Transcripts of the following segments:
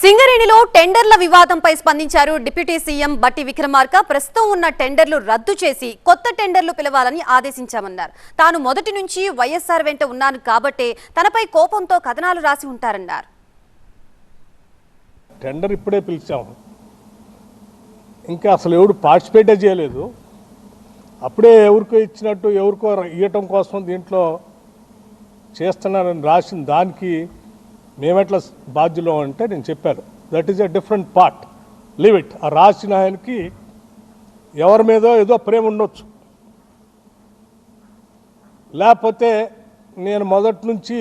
సింగరేణిలో టెండర్ల వివాదంపై స్పందించారు డిప్యూటీ సీఎం బట్టి విక్రమార్క. ప్రస్తుతం ఉన్న టెండర్లు రద్దు చేసి కొత్త టెండర్లు పిలవాలని ఆదేశించామన్నారు. తాను మొదటి నుంచి వైఎస్ఆర్ వెంట ఉన్నాను కాబట్టే తనపై కోపంతో కథనాలు రాసి ఉంటారన్నారు. టెండర్ ఇప్పుడే పిలిచాము, ఇంకా అసలు ఎవరు పార్టిసిపేటే చేయలేదు. అప్పుడే ఎవరికో ఇచ్చినట్టు ఎవరికో ఇవ్వటం కోసం దీంట్లో చేస్తున్నారని రాసిన దానికి మేమెట్లా బాధ్యులు అంటే నేను చెప్పాను, that is a different part, leave it. ఆ రాసిన ఆయనకి ఎవరి మీదో ఏదో ప్రేమ ఉండొచ్చు, లేకపోతే నేను మొదటి నుంచి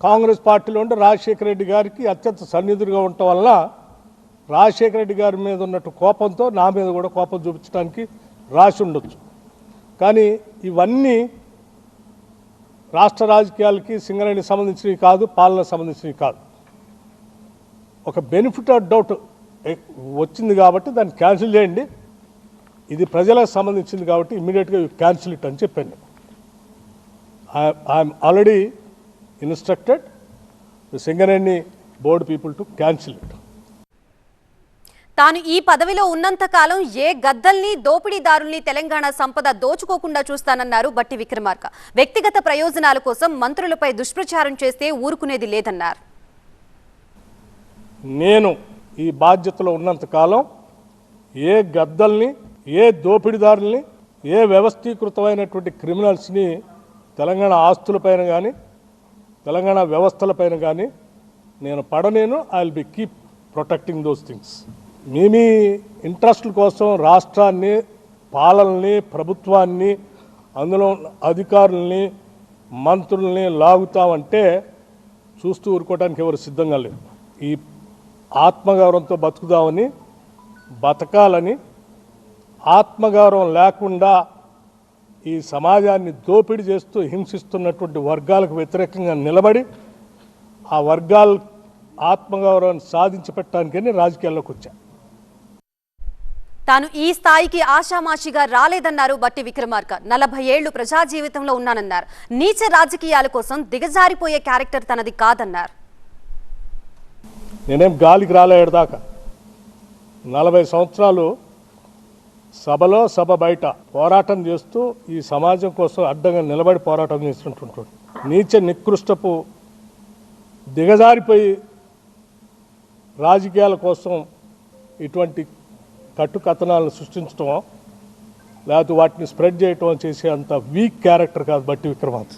కాంగ్రెస్ పార్టీలో ఉంటే రాజశేఖర రెడ్డి గారికి అత్యంత సన్నిధులుగా ఉండటం వల్ల రాజశేఖర రెడ్డి గారి మీద ఉన్నట్టు కోపంతో నా మీద కూడా కోపం చూపించడానికి రాసి ఉండొచ్చు. కానీ ఇవన్నీ రాష్ట్ర రాజకీయాలకి సింగరేణికి సంబంధించినవి కాదు, పాలనకు సంబంధించినవి కాదు. ఒక బెనిఫిట్ ఆఫ్ డౌట్ వచ్చింది కాబట్టి దాన్ని క్యాన్సిల్ చేయండి, ఇది ప్రజలకు సంబంధించింది కాబట్టి ఇమ్మీడియట్గా క్యాన్సిల్ ఇట్ అని చెప్పాను. I'm already instructed the Singareni board people to cancel it. తాను ఈ పదవిలో ఉన్నంత కాలం ఏ గద్దల్ని దోపిడీదారుల్ని తెలంగాణ సంపద దోచుకోకుండా చూస్తానన్నారు బట్టి విక్రమార్క. వ్యక్తిగత ప్రయోజనాల కోసం మంత్రులపై దుష్ప్రచారం చేస్తే ఊరుకునేది లేదన్నారు. నేను ఈ బాధ్యతలో ఉన్నంత కాలం ఏ గద్దల్ని, ఏ దోపిడీదారుల్ని, ఏ వ్యవస్థీకృతమైనటువంటి క్రిమినల్స్ని తెలంగాణ ఆస్తులపైన కానీ తెలంగాణ వ్యవస్థలపైన కానీ నేను పడనేను. I will be keep protecting those things. మీ ఇంట్రెస్ట్ల కోసం రాష్ట్రాన్ని, పాలనని, ప్రభుత్వాన్ని, అందులో అధికారుల్ని, మంత్రుల్ని లాగుతామంటే చూస్తూ ఊరుకోవడానికి ఎవరు సిద్ధంగా లేరు. ఈ ఆత్మగౌరవంతో బతుకుదామని, బతకాలని, ఆత్మగౌరవం లేకుండా ఈ సమాజాన్ని దోపిడీ చేస్తూ హింసిస్తున్నటువంటి వర్గాలకు వ్యతిరేకంగా నిలబడి ఆ వర్గాల ఆత్మగౌరవాన్ని సాధించి పెట్టడానికని రాజకీయాల్లోకి వచ్చా. తాను ఈ స్థాయికి ఆషామాషిగా రాలేదన్నారు బట్టి విక్రమార్క. 40 ఏళ్లు ప్రజా జీవితంలో ఉన్నానన్నారు. నీచ రాజకీయాల కోసం దిగజారిపోయే క్యారెక్టర్ తనది కాదన్నారు. నేనేం గాలికి రాలేదాకా 40 సంవత్సరాలు సభలో, సభ బయట పోరాటం చేస్తూ ఈ సమాజం కోసం అడ్డంగా నిలబడి పోరాటం చేస్తుంటుంటాడు. నీచ నికృష్టపు దిగజారిపోయి రాజకీయాల కోసం ఇటువంటి కట్టుకథనాలను సృష్టించడమో లేకపోతే వాటిని స్ప్రెడ్ చేయటం చేసే అంత వీక్ క్యారెక్టర్ కాదు బట్టి విక్రమార్క.